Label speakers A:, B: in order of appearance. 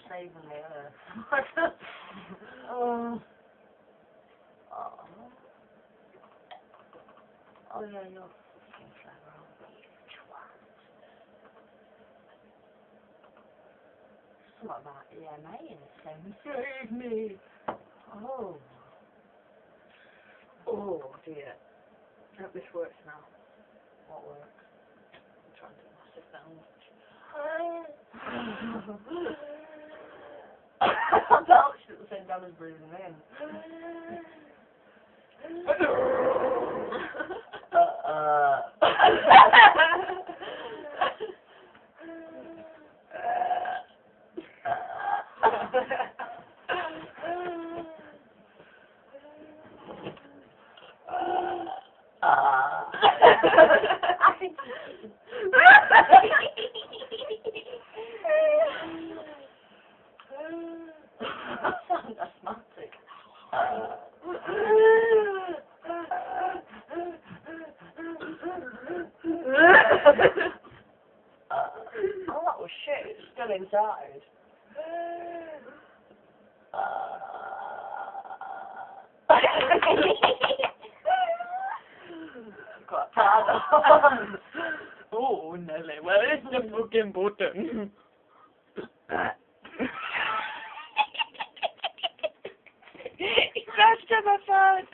A: saving the earth. Oh, yeah, you're fucking clever, aren't you, twat? Something about EMA in it saying, save me! Oh. Oh, dear. I hope this works now. What works? I'm trying to do massive belch. I belched at the same time as breathing in. Sounds asthmatic. Oh, that was shit. It's still inside. Quite proud of. Oh, Nelly, where is the fucking button? He crashed on my phone.